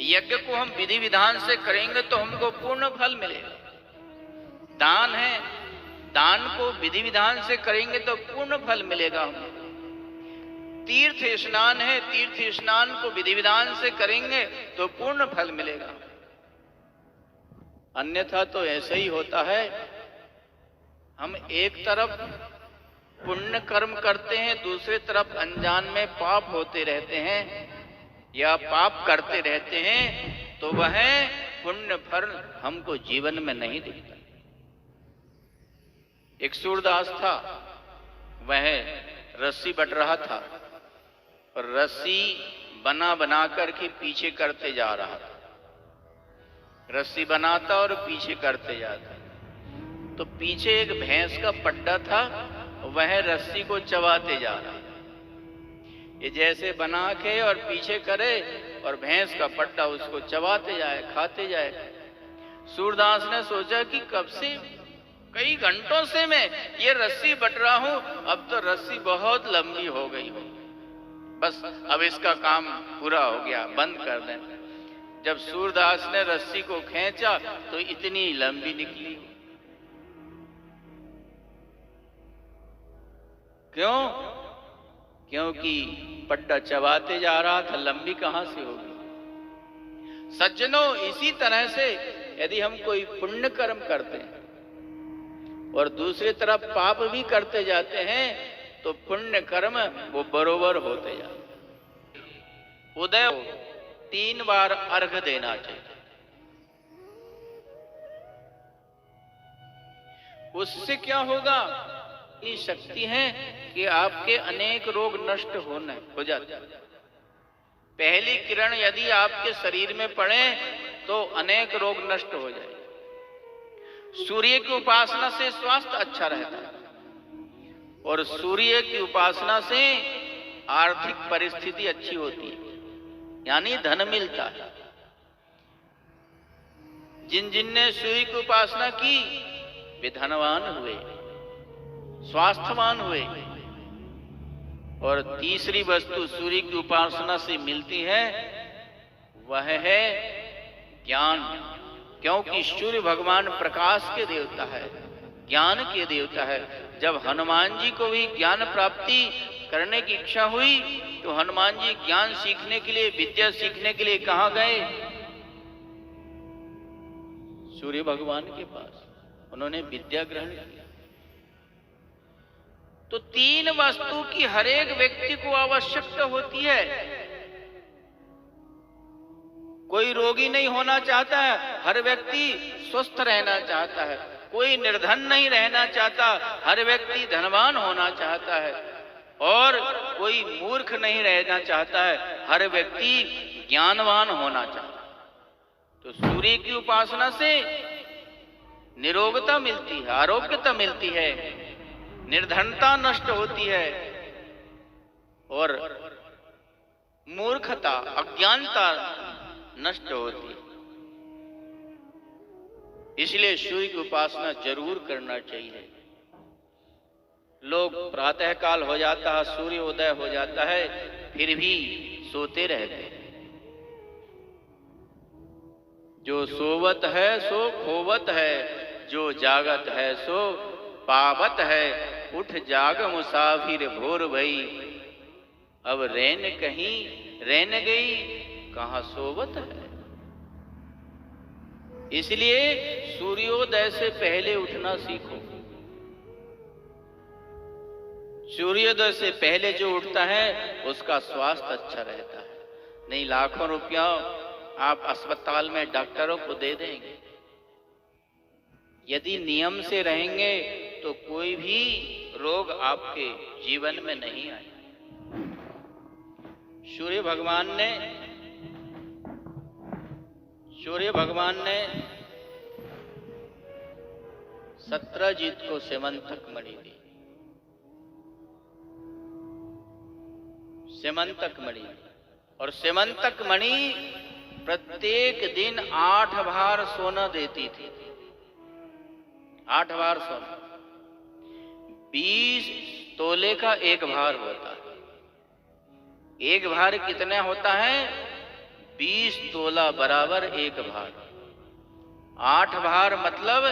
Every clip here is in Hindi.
यज्ञ को हम विधि विधान से करेंगे तो हमको पूर्ण फल मिलेगा। दान है, दान को विधि विधान से करेंगे तो पूर्ण फल मिलेगा हमको। तीर्थ स्नान है, तीर्थ स्नान को विधि विधान से करेंगे तो पूर्ण फल मिलेगा। अन्यथा तो ऐसा ही होता है, हम एक तरफ पुण्य कर्म करते हैं, दूसरी तरफ अनजान में पाप होते रहते हैं या पाप करते रहते हैं, तो वह पुण्य फल हमको जीवन में नहीं दिखता। एक सूरदास था, वह रस्सी बट रहा था और रस्सी बना बना करके पीछे करते जा रहा था। रस्सी बनाता और पीछे करते जाता, तो पीछे एक भैंस का पड्डा था, वह रस्सी को चबाते जा रहा। ये जैसे बना के और पीछे करे और भैंस का पट्टा उसको चबाते जाए, खाते जाए। सूरदास ने सोचा कि कब से, कई घंटों से मैं ये रस्सी बट रहा हूं, अब तो रस्सी बहुत लंबी हो गई हो, बस अब इसका काम पूरा हो गया, बंद कर दें। जब सूरदास ने रस्सी को खींचा तो इतनी लंबी निकली। क्यों? क्योंकि पट्टा चबाते जा रहा था, लंबी कहां से होगी। सज्जनों, इसी तरह से यदि हम कोई पुण्य कर्म करते हैं और दूसरी तरफ पाप भी करते जाते हैं तो पुण्य कर्म वो बरोबर होते जाते। उदय 3 बार अर्घ देना चाहिए, उससे क्या होगा? ये शक्ति है कि आपके अनेक रोग नष्ट हो जाते। पहली किरण यदि आपके शरीर में पड़े तो अनेक रोग नष्ट हो जाए। सूर्य की उपासना से स्वास्थ्य अच्छा रहता है और सूर्य की उपासना से आर्थिक परिस्थिति अच्छी होती है, यानी धन मिलता है। जिन जिन ने सूर्य की उपासना की वे धनवान हुए, स्वास्थ्यवान हुए। और तीसरी वस्तु सूर्य की उपासना से मिलती है, वह है ज्ञान। क्योंकि सूर्य भगवान प्रकाश के देवता है, ज्ञान के देवता है। जब हनुमान जी को भी ज्ञान प्राप्ति करने की इच्छा हुई तो हनुमान जी ज्ञान सीखने के लिए, विद्या सीखने के लिए कहां गए? सूर्य भगवान के पास। उन्होंने विद्या ग्रहण की। तो 3 वस्तु की हर एक व्यक्ति को आवश्यकता होती है। कोई रोगी नहीं होना चाहता है, हर व्यक्ति स्वस्थ रहना चाहता है। कोई निर्धन नहीं रहना चाहता, हर व्यक्ति धनवान होना चाहता है। और कोई मूर्ख नहीं रहना चाहता है, हर व्यक्ति ज्ञानवान होना चाहता है। तो सूर्य की उपासना से निरोगता मिलती है, आरोग्यता मिलती है, निर्धनता नष्ट होती है और मूर्खता, अज्ञानता नष्ट होती है। इसलिए सूर्य की उपासना जरूर करना चाहिए। लोग प्रातः काल हो जाता है, सूर्य उदय हो जाता है, फिर भी सोते रहते हैं। जो सोवत है सो खोवत है, जो जागत है सो पावत है। उठ जाग मुसाफिर भोर भई, अब रैन कहीं रैन गई, कहां सोवत है। इसलिए सूर्योदय से पहले उठना सीखो। सूर्योदय से पहले जो उठता है उसका स्वास्थ्य अच्छा रहता है। नहीं लाखों रुपया आप अस्पताल में डॉक्टरों को दे देंगे, यदि नियम से रहेंगे तो कोई भी रोग आपके जीवन में नहीं आए। सूर्य भगवान ने सत्रजीत को सेमंतक मणि दी। सेमंतक मणि, और सेमंतक मणि प्रत्येक दिन 8 बार सोना देती थी। 8 बार सोना। 20 तोले का 1 भार होता है। 1 भार कितना होता है? 20 20 तोला बराबर 1 भार। 8 भार मतलब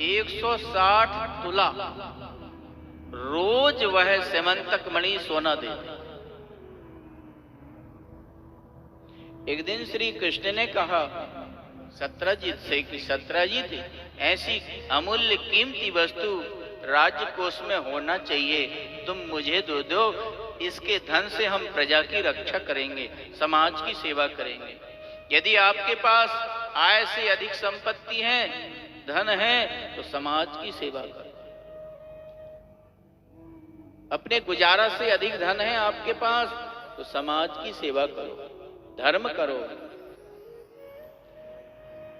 160 तुला रोज वह सेमंतक मणि सोना देते। एक दिन श्री कृष्ण ने कहा सत्यजित से कि सत्यजित, ऐसी अमूल्य कीमती वस्तु राजकोष में होना चाहिए, तुम मुझे दो, इसके धन से हम प्रजा की रक्षा करेंगे, समाज की सेवा करेंगे। यदि आपके पास आय से अधिक संपत्ति है, धन है, तो समाज की सेवा करो। अपने गुजारा से अधिक धन है आपके पास, तो समाज की सेवा करो, धर्म करो।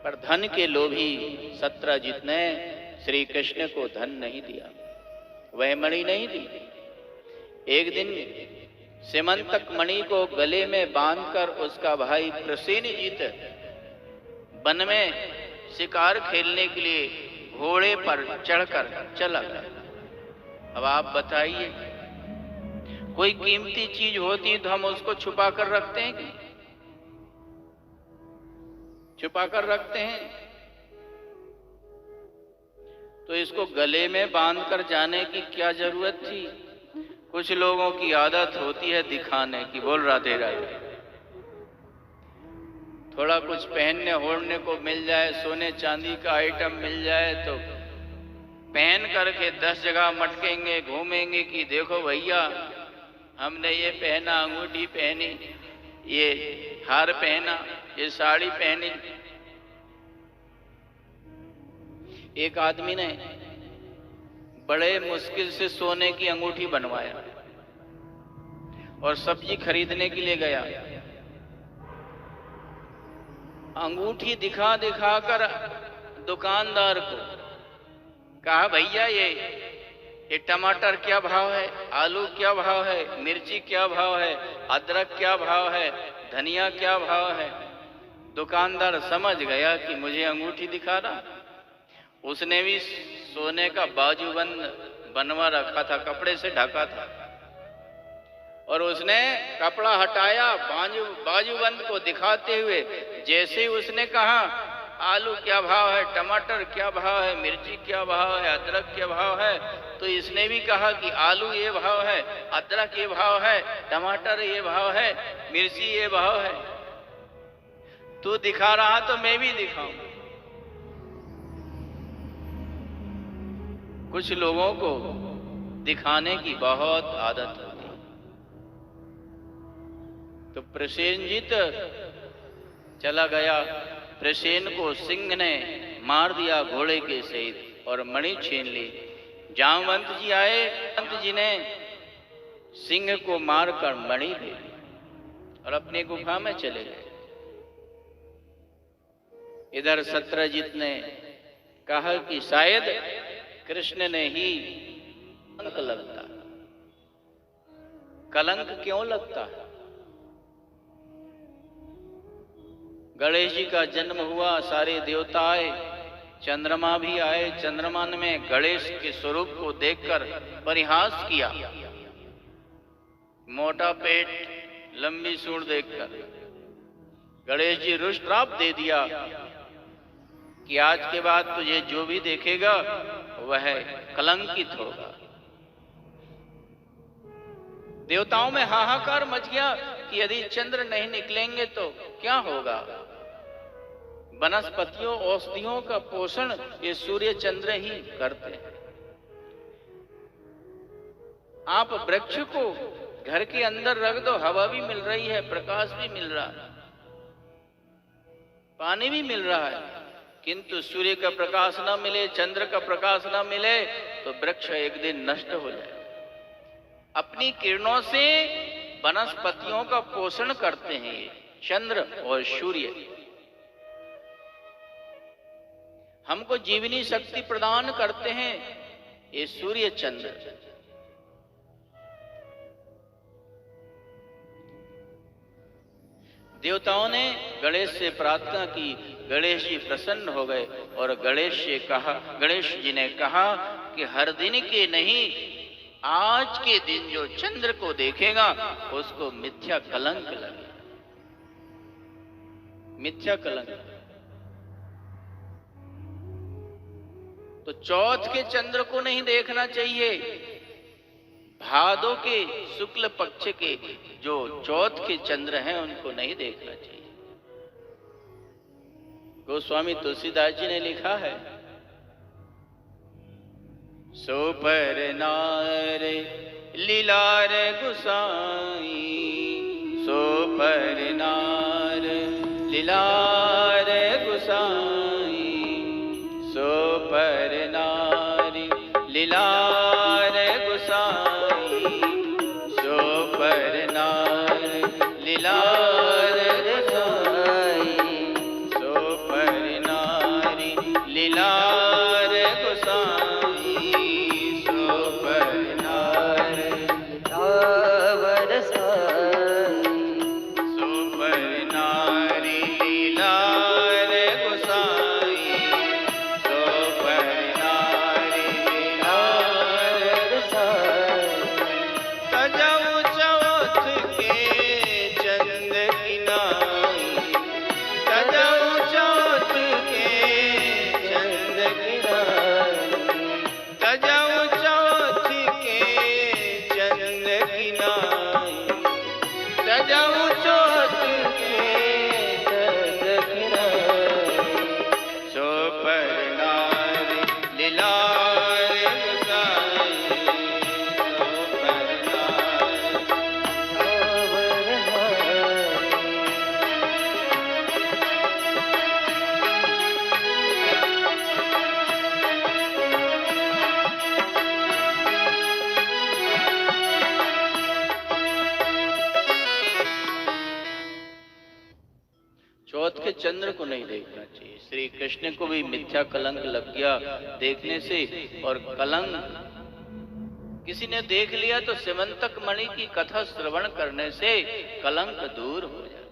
पर धन के लोभी सत्यजित ने श्री कृष्ण को धन नहीं दिया, वह मणि नहीं दी। एक दिन सेमंतक मणि को गले में बांधकर उसका भाई प्रसेनजित वन में शिकार खेलने के लिए घोड़े पर चढ़कर चला गया। अब आप बताइए, कोई कीमती चीज होती तो हम उसको छुपा कर रखते हैं कि छुपा कर रखते हैं? तो इसको गले में बांध कर जाने की क्या जरूरत थी? कुछ लोगों की आदत होती है दिखाने की, बोल राधे राधे। थोड़ा कुछ पहनने ओढ़ने को मिल जाए, सोने चांदी का आइटम मिल जाए तो पहन करके 10 जगह मटकेंगे, घूमेंगे कि देखो भैया हमने ये पहना, अंगूठी पहनी, ये हार पहना, ये साड़ी पहनी। एक आदमी ने बड़े मुश्किल से सोने की अंगूठी बनवाया और सब्जी खरीदने के लिए गया। अंगूठी दिखा दिखा कर दुकानदार को कहा, भैया ये टमाटर क्या भाव है, आलू क्या भाव है, मिर्ची क्या भाव है, अदरक क्या भाव है, धनिया क्या भाव है। दुकानदार समझ गया कि मुझे अंगूठी दिखा रहा। उसने भी सोने का बाजूबंद बनवा रखा था, कपड़े से ढका था, और उसने कपड़ा हटाया, बाजूबंद को दिखाते हुए जैसे ही उसने कहा आलू क्या भाव है, टमाटर क्या भाव है, मिर्ची क्या भाव है, अदरक क्या भाव है, तो इसने भी कहा कि आलू ये भाव है, अदरक ये भाव है, टमाटर ये भाव है, मिर्ची ये भाव है। तू दिखा रहा तो मैं भी दिखाऊं। कुछ लोगों को दिखाने की बहुत आदत होती है। तो प्रसेनजित चला गया, प्रसेन को सिंह ने मार दिया घोड़े के सहित और मणि छीन ली। जामवंत जी आए, जामवंत जी ने सिंह को मारकर मणि ले ली और अपने गुफा में चले गए। इधर सत्यजित ने कहा कि शायद कृष्ण ने ही कलंक लगता। कलंक क्यों लगता है? गणेश जी का जन्म हुआ, सारे देवता आए, चंद्रमा भी आए। चंद्रमा में गणेश के स्वरूप को देखकर परिहास किया, मोटा पेट, लंबी सूंड देखकर गणेश जी रुष्ट दे दिया कि आज के बाद तुझे जो भी देखेगा वह कलंकित होगा। देवताओं में हाहाकार मच गया कि यदि चंद्र नहीं निकलेंगे तो क्या होगा। वनस्पतियों औषधियों का पोषण ये सूर्य चंद्र ही करते हैं। आप वृक्ष को घर के अंदर रख दो, हवा भी मिल रही है, प्रकाश भी मिल रहा है, पानी भी मिल रहा है, किंतु सूर्य का प्रकाश ना मिले, चंद्र का प्रकाश ना मिले तो वृक्ष एक दिन नष्ट हो जाए। अपनी किरणों से वनस्पतियों का पोषण करते हैं ये चंद्र और सूर्य। हमको जीवनी शक्ति प्रदान करते हैं ये सूर्य चंद्र। देवताओं ने गणेश से प्रार्थना की, गणेश जी प्रसन्न हो गए और गणेश जी ने कहा कि हर दिन के नहीं, आज के दिन जो चंद्र को देखेगा उसको मिथ्या कलंक लगे। मिथ्या कलंक। तो चौथ के चंद्र को नहीं देखना चाहिए, भादों के शुक्ल पक्ष के जो चौथ के चंद्र हैं उनको नहीं देखना चाहिए। गोस्वामी तुलसीदास जी ने लिखा है, सो पर नार लीलार गुसाई, सो पर नार लीलार गुसाई, सो पर नारी लीलार गुसाई, सो पर नार लीलार गुसाई, सो पर नारी लीलार गुसाई, सो पर नार लीलार गुसाई, सो पर नारी लीलार गुसाई, सो पर नारी लीलार गुसाई। तजऊ चौथ के चंद की नाई, तजऊ चौथ के चंद की नाई, तजऊ चौथ के चंद की नाई, तजऊ चौथ के चंद की नाई, सो पर नारी लीलार गुसाई, सो पर नारी चौथ के चंद्र को नहीं देखना चाहिए। श्री कृष्ण को भी मिथ्या कलंक लग गया देखने से, और कलंक किसी ने देख लिया तो सिमंतक मणि की कथा श्रवण करने से कलंक दूर हो जाता है।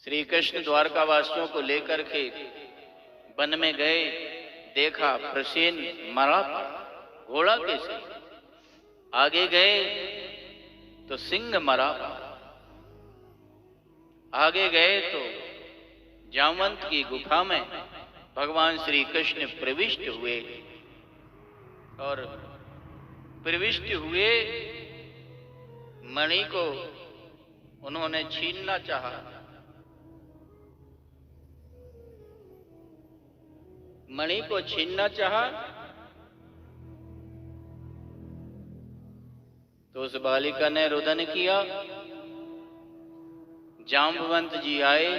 श्री कृष्ण द्वारका वासियों को लेकर के वन में गए, देखा प्रसेन मरा पड़ा घोड़ा के से, आगे गए तो सिंह मरा, आगे गए तो जामवंत की गुफा में भगवान श्री कृष्ण प्रविष्ट हुए, और प्रविष्ट हुए मणि को उन्होंने छीनना चाहा, मणि को छीनना चाहा तो उस बालिका ने रुदन किया। जाम्बवंत जी आए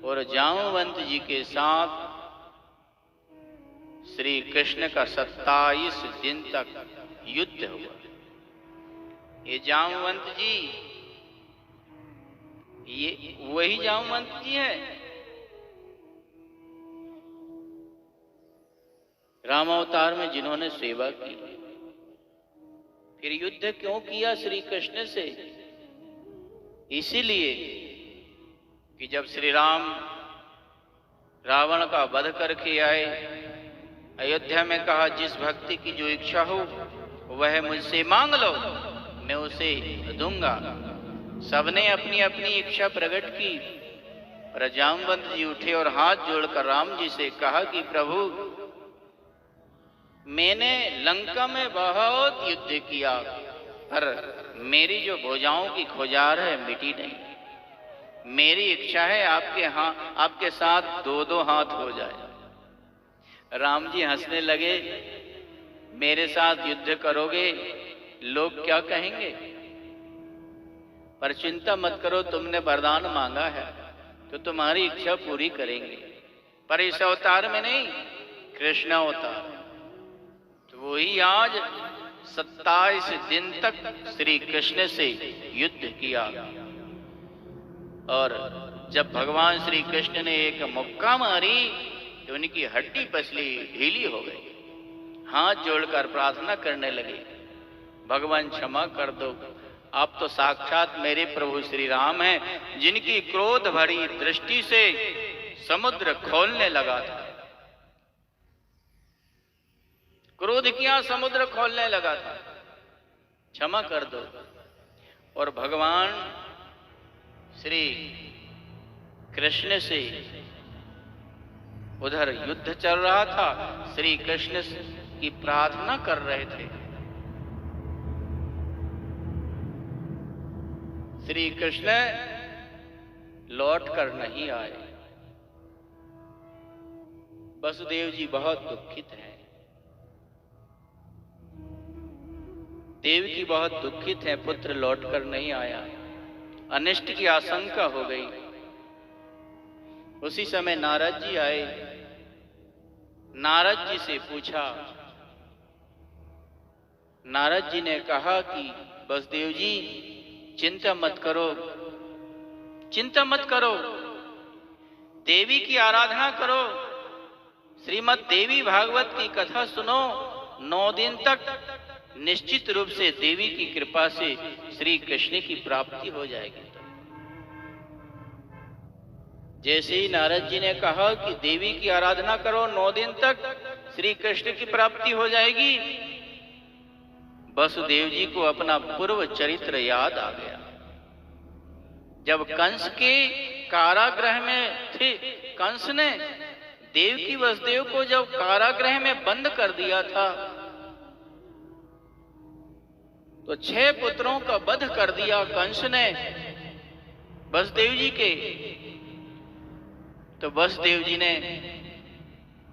और जाम्बवंत जी के साथ श्री कृष्ण का 27 दिन तक युद्ध हुआ। ये जाम्बवंत जी, ये वही जाम्बवंत जी हैं राम अवतार में जिन्होंने सेवा की। फिर युद्ध क्यों किया श्री कृष्ण से? इसीलिए कि जब श्री राम रावण का वध करके आए, अयोध्या में कहा जिस भक्ति की जो इच्छा हो वह मुझसे मांग लो, मैं उसे दूंगा। सबने अपनी अपनी इच्छा प्रकट की, पर जाम्बवंत जी उठे और हाथ जोड़कर राम जी से कहा कि प्रभु, मैंने लंका में बहुत युद्ध किया, पर मेरी जो भुजाओं की खुजार है मिटी नहीं। मेरी इच्छा है आपके साथ 2-2 हाथ हो जाए। राम जी हंसने लगे, मेरे साथ युद्ध करोगे लोग क्या कहेंगे? पर चिंता मत करो, तुमने वरदान मांगा है तो तुम्हारी इच्छा पूरी करेंगे, पर इस अवतार में नहीं, कृष्ण अवतार। तो वही आज 27 दिन तक श्री कृष्ण से युद्ध किया, और जब भगवान श्री कृष्ण ने एक मुक्का मारी तो उनकी हड्डी पसली ढीली हो गई। हाथ जोड़कर प्रार्थना करने लगे, भगवान क्षमा कर दो, आप तो साक्षात मेरे प्रभु श्री राम हैं, जिनकी क्रोध भरी दृष्टि से समुद्र खोलने लगा था। क्रोध किया, समुद्र खोलने लगा था, क्षमा कर दो। और भगवान श्री कृष्ण से उधर युद्ध चल रहा था। श्री कृष्ण की प्रार्थना कर रहे थे। श्री कृष्ण लौट कर नहीं आए। वसुदेव जी बहुत दुखित हैं। देवकी बहुत दुखित है, पुत्र लौट कर नहीं आया। अनिष्ट की आशंका हो गई। उसी समय नारद जी आए। नारद जी से पूछा। नारद जी ने कहा कि वसुदेव जी चिंता मत करो, चिंता मत करो, देवी की आराधना करो, श्रीमद् देवी भागवत की कथा सुनो। 9 दिन तक निश्चित रूप से देवी की कृपा से श्री कृष्ण की प्राप्ति हो जाएगी। जैसे ही नारद जी ने कहा कि देवी की आराधना करो, 9 दिन तक श्री कृष्ण की प्राप्ति हो जाएगी, वसुदेव जी को अपना पूर्व चरित्र याद आ गया। जब कंस के कारागृह में थे, कंस ने देवकी वसुदेव को जब कारागृह में बंद कर दिया था, तो 6 पुत्रों का वध कर दिया कंस ने वसुदेव जी के। तो वसुदेव जी ने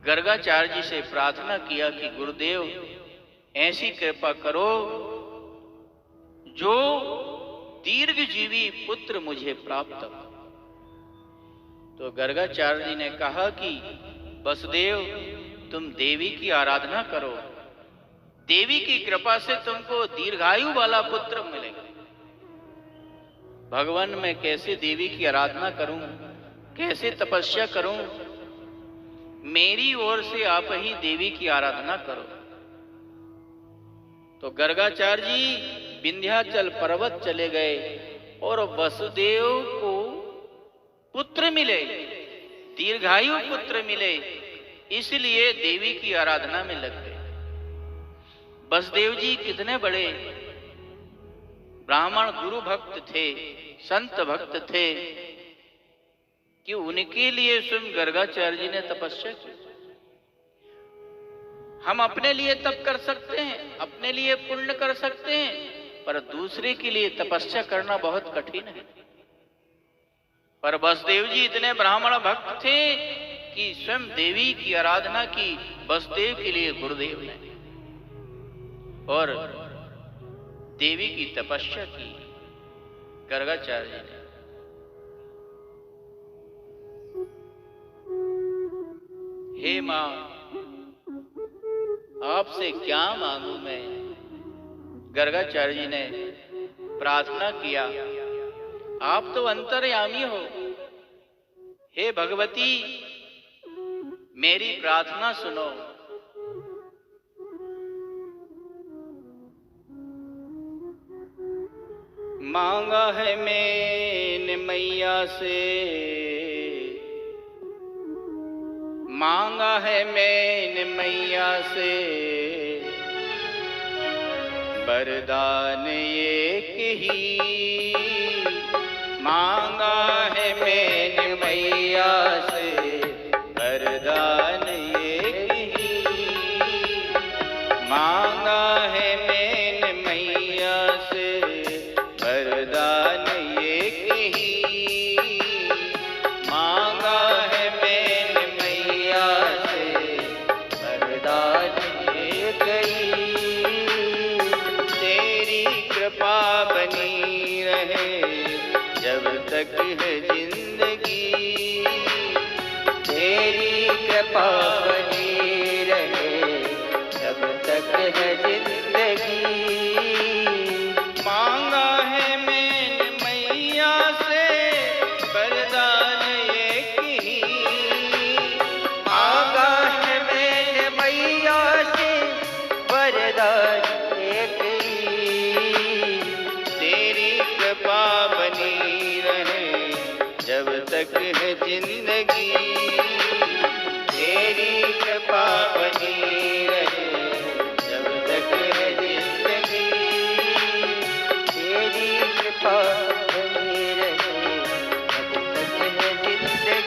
गर्गाचार्य जी से प्रार्थना किया कि गुरुदेव ऐसी कृपा करो जो दीर्घजीवी पुत्र मुझे प्राप्त हो। तो गर्गाचार्य जी ने कहा कि वसुदेव तुम देवी की आराधना करो, देवी की कृपा से तुमको दीर्घायु वाला पुत्र मिलेगा। भगवान मैं कैसे देवी की आराधना करूं, कैसे तपस्या करूं, मेरी ओर से आप ही देवी की आराधना करो। तो गर्गाचार्य जी विंध्याचल पर्वत चले गए और वसुदेव को पुत्र मिले, दीर्घायु पुत्र मिले, इसलिए देवी की आराधना में लग गए। वसुदेव जी कितने बड़े ब्राह्मण गुरु भक्त थे, संत भक्त थे कि उनके लिए स्वयं गर्गाचार्य जी ने तपस्या की। हम अपने लिए तप कर सकते हैं, अपने लिए पुण्य कर सकते हैं, पर दूसरे के लिए तपस्या करना बहुत कठिन है। पर वसुदेव जी इतने ब्राह्मण भक्त थे कि स्वयं देवी की आराधना की वसुदेव के लिए गुरुदेव ने, और देवी की तपस्या की गर्गाचार्य जी ने। हे मां, आपसे क्या मांगू मैं? गर्गाचार्य जी ने प्रार्थना किया। आप तो अंतर्यामी हो, हे भगवती मेरी प्रार्थना सुनो। मांगा है मैंने मैया से, मांगा है मैंने मैया से, वरदान एक ही मांगा है मैंने मैया से, वरदान एक ही मांगा है मैंने मैया से, वरदान एक ही मांगा है मैंने मैया से, वरदान एक ही। तेरी कृपा बनी रहे जब तक है जिंदगी, तेरी कृपा बनी रहे जब तक है जिंदगी। मांगा है मैंने मैया से, वरदान एक ही मांगा है मैंने मैया से, वरदान एक ही। तेरी कृपा बनी रहे जब तक है जिंदगी, तेरी कृपा बनी रहे जब तक है जिंदगी, तेरी कृपा बनी रहे जब तक है जिंदगी।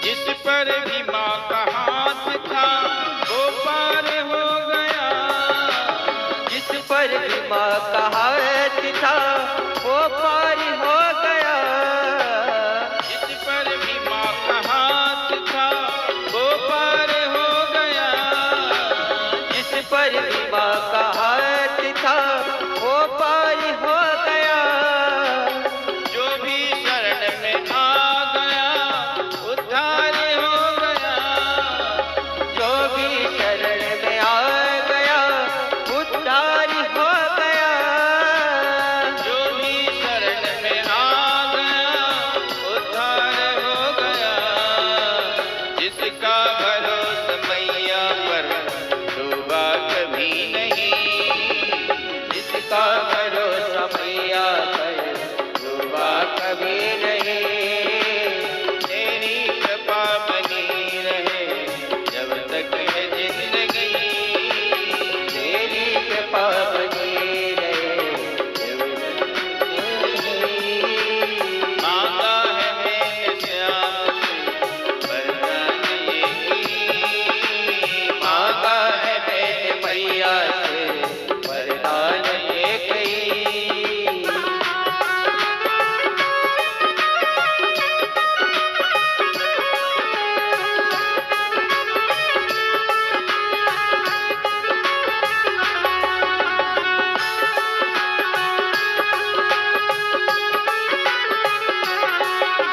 जिस पर भी माँ का हाथ था वो पार हो गया। जिस पर भी माँ का हाथ था वो पार हो गया। जिस पर भी माँ का हाथ था वो पार हो गया। जिस पर भी माँ का हाथ था वो पार हो गया। जो भी शरण में आ गया उद्धार हो गया। जो भी शरण में आ गया उद्धार हो गया। जो भी शरण में आ गया उद्धार हो गया। जिसका भरोसा मैया पर डूबा कभी नहीं। जिसका भरोसा मैया पर डूबा कभी नहीं। तेरी कृपा बनी रहे जब तक है जिंदगी। तेरी कृपा बनी रहे जब तक जिंदगी। मांगा है मैंने श्याम से वरदान ये की। मांगा है मैंने मैया से वरदान ये कही।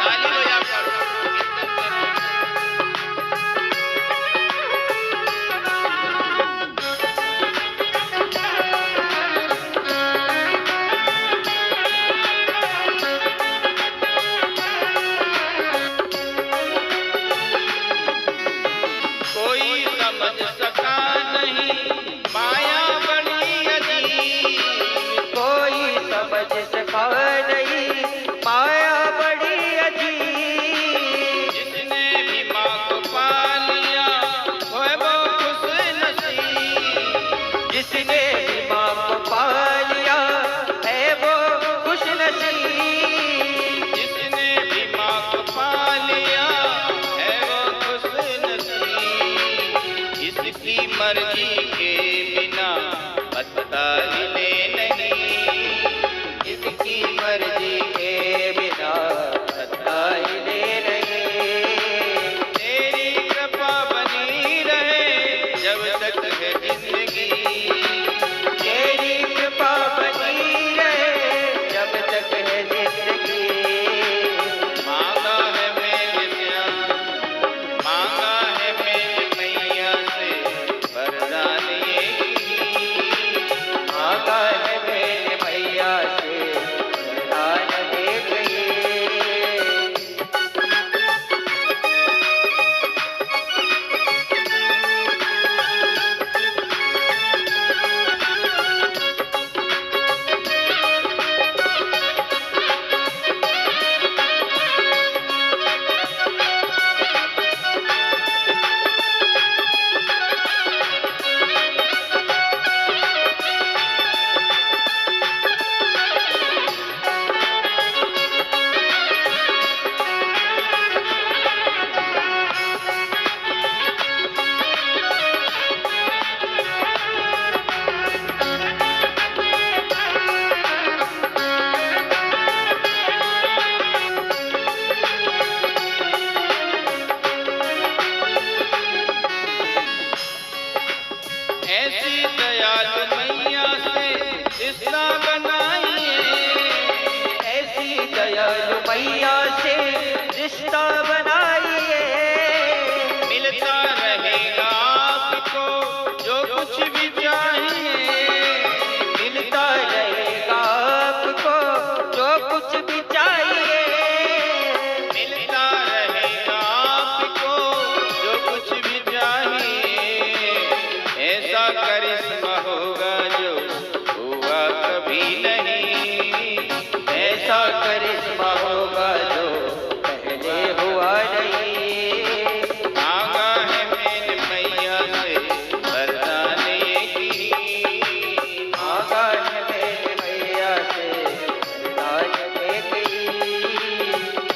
ताली बजा कर कोई समझ सका नहीं माया बड़ी अजीब। कोई समझ सका नहीं माया बड़ी अजीब। जिसने भी माँ को पा लिया वो खुश नसीब। जिसने भी माँ को पा लिया है वो खुश नसीब। जिसने भी माँ को पा लिया है वो खुश नसीब। इसकी मर्जी के बिना पत्ता हिले नहीं। इसकी मर्जी के बिना पत्ता हिले नहीं। तेरी कृपा बनी रहे जब तक है जिंदगी। तेरी कृपा बनी रहे जब तक है जिंदगी। मांगा है मैंने श्याम, मांगा है मैंने मैया से वरदान ये की। मांगा है मैंने मैया से वरदान ये कही। ऐसी दयालु मैया से रिश्ता बनाइए, ऐसी दयालु मैया से रिश्ता बनाइए। मिलता रहेगा आपको जो कुछ भी चाहिए, मिलता रहेगा आपको जो कुछ भी चाहिए। मिलता रहेगा आपको जो कुछ भी चाहिए। ऐसा करिश्मा होगा जो हुआ कभी नहीं, ऐसा करिश्मा होगा जो पहले हुआ नहीं। मांगा है मैंने मैया से वरदान ये की, मांगा है मैंने मैया से वरदान एक ही।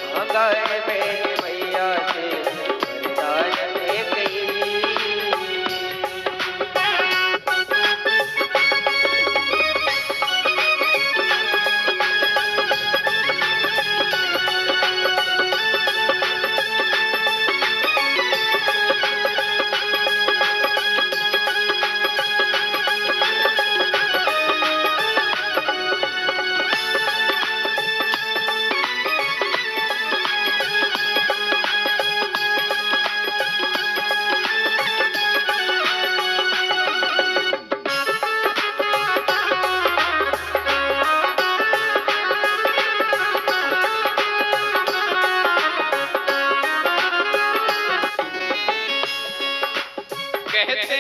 मांगा है मैंने मैया से वरदान एक ही। कहते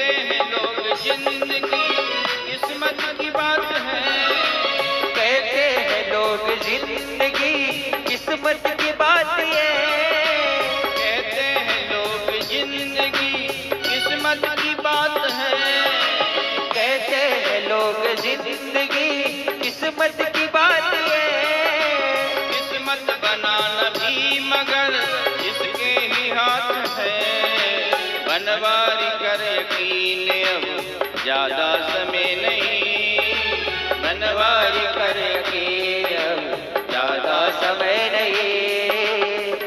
हैं लोग जिंदगी किस्मत की बात है, कहते हैं लोग जिंदगी किस्मत की बात है। कहते हैं लोग जिंदगी किस्मत की बात है, कहते हैं लोग जिंदगी किस्मत की बात है। किस्मत बनाना भी मगर इसके ही हाथ है। बनवारी कर यकीन अब ज्यादा समय नहीं, बनवारी कर यकीन अब ज्यादा समय नहीं।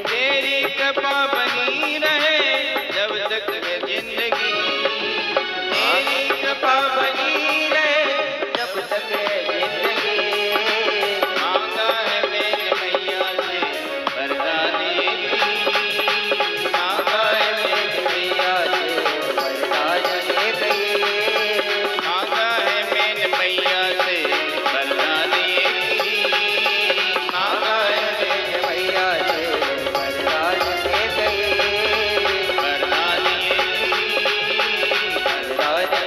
तेरी कृपा बनी रहे जब तक है जिंदगी, तेरी कृपा बनी रहे जब तक है जिंदगी। मांगा है मैंने मैया से वरदान ये की, मांगा है मैंने मैया से वरदान एक ही। मांगा है मैंने मैया से वरदान ये की, मांगा है मैंने मैया से वरदान एक ही। वरदान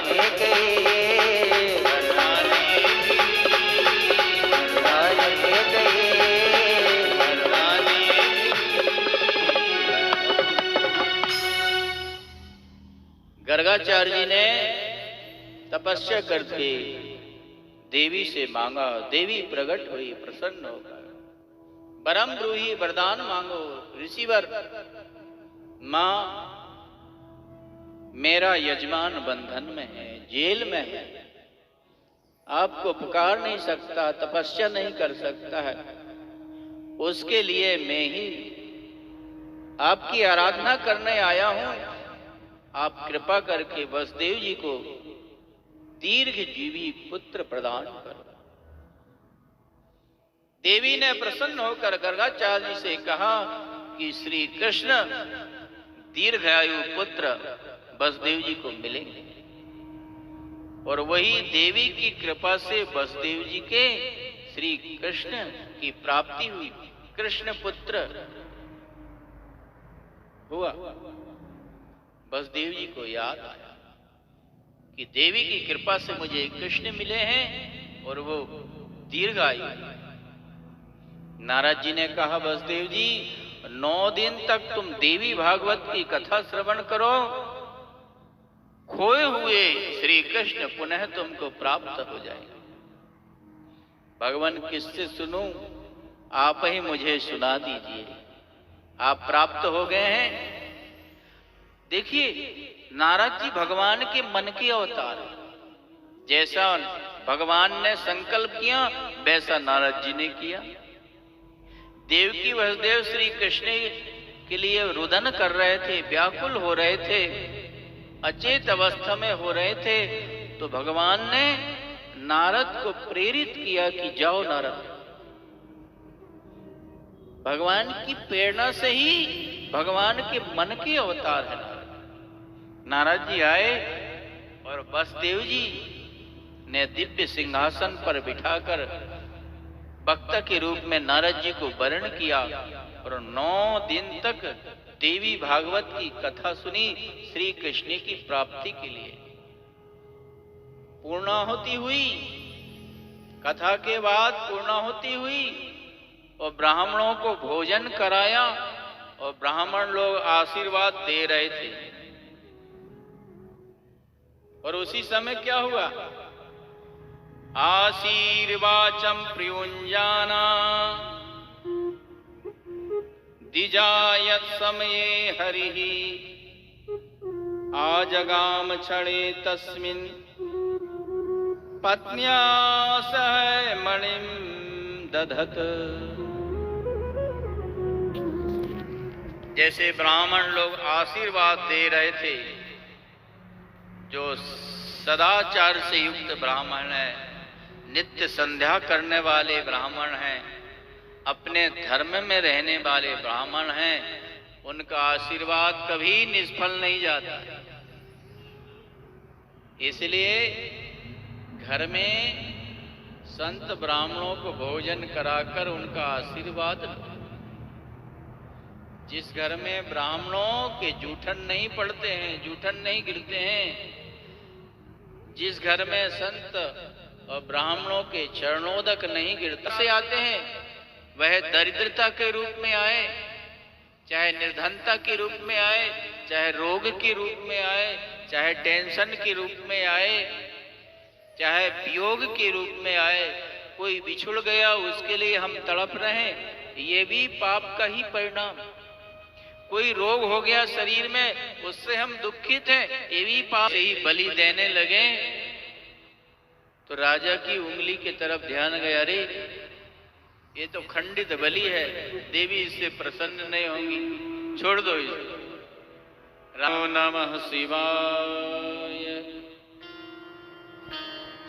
ये की, वरदान एक ही। वरदान ये की, वरदान एक ही। वरदान ये की। गर्गाचार्य जी ने तपस्या करके देवी से मांगा, देवी प्रकट हुई, प्रसन्न होकर परम ब्रूही वरदान मांगो ऋषिवर। मां मेरा यजमान बंधन में है, जेल में है, आपको पुकार नहीं सकता, तपस्या नहीं कर सकता है, उसके लिए मैं ही आपकी आराधना करने आया हूं। आप कृपा करके वसुदेव जी को दीर्घ जीवी पुत्र प्रदान करो। देवी ने प्रसन्न होकर गर्गाचार्य जी से कहा कि श्री कृष्ण दीर्घायु पुत्र वसुदेव जी को मिलेंगे, और वही देवी की कृपा से वसुदेव जी के श्री कृष्ण की प्राप्ति हुई, कृष्ण पुत्र हुआ। वसुदेव जी को याद आया कि देवी की कृपा से मुझे कृष्ण मिले हैं और वो दीर्घायु। नारद जी ने कहा वसुदेव जी 9 दिन तक तुम देवी भागवत की कथा श्रवण करो, खोए हुए श्री कृष्ण पुनः तुमको प्राप्त हो जाएगा। भगवान किससे सुनूं, आप ही मुझे सुना दीजिए, आप प्राप्त हो गए हैं। देखिए नारद जी भगवान के मन के अवतार, जैसा भगवान ने संकल्प किया वैसा नारद जी ने किया। देवकी वसुदेव श्री कृष्ण के लिए रुदन कर रहे थे, व्याकुल हो रहे थे, अचेत अवस्था में हो रहे थे, तो भगवान ने नारद को प्रेरित किया कि जाओ नारद। भगवान की प्रेरणा से ही भगवान के मन के अवतार है नारद। नारद जी आए और वसुदेव जी ने दिव्य सिंहासन पर बिठाकर वक्ता के रूप में नारद जी को वरण किया और 9 दिन तक देवी भागवत की कथा सुनी श्री कृष्ण की प्राप्ति के लिए। पूर्णाहुति हुई, कथा के बाद पूर्णाहुति हुई और ब्राह्मणों को भोजन कराया और ब्राह्मण लोग आशीर्वाद दे रहे थे। और उसी समय क्या हुआ? आशीर्वाचम प्रियुंजाना दिजायत समये हरिहि आजगाम क्षणे तस्मिन् पत्न्या सह मणिं दधत। जैसे ब्राह्मण लोग आशीर्वाद दे रहे थे, जो सदाचार से युक्त ब्राह्मण है, नित्य संध्या करने वाले ब्राह्मण हैं, अपने धर्म में रहने वाले ब्राह्मण हैं, उनका आशीर्वाद कभी निष्फल नहीं जाता। इसलिए घर में संत ब्राह्मणों को भोजन कराकर उनका आशीर्वाद लो। जिस घर में ब्राह्मणों के जूठन नहीं पड़ते हैं, जूठन नहीं गिरते हैं, जिस घर में संत और ब्राह्मणों के चरणोदक नहीं गिरते से आते हैं, वह दरिद्रता के रूप में आए, चाहे निर्धनता के रूप में आए, चाहे रोग के रूप में आए, चाहे टेंशन के रूप में आए, चाहे वियोग के रूप में आए, कोई बिछुड़ गया उसके लिए हम तड़प रहे हैं, ये भी पाप का ही परिणाम। कोई रोग हो गया शरीर में, उससे हम दुखित हैं, ये भी पाप से ही बलि देने लगे। तो राजा की उंगली की तरफ ध्यान गया, अरे ये तो खंडित बलि है, देवी इससे प्रसन्न नहीं होंगी, छोड़ दो इसे। राम नमः शिवाय।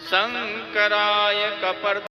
शंकराय कपर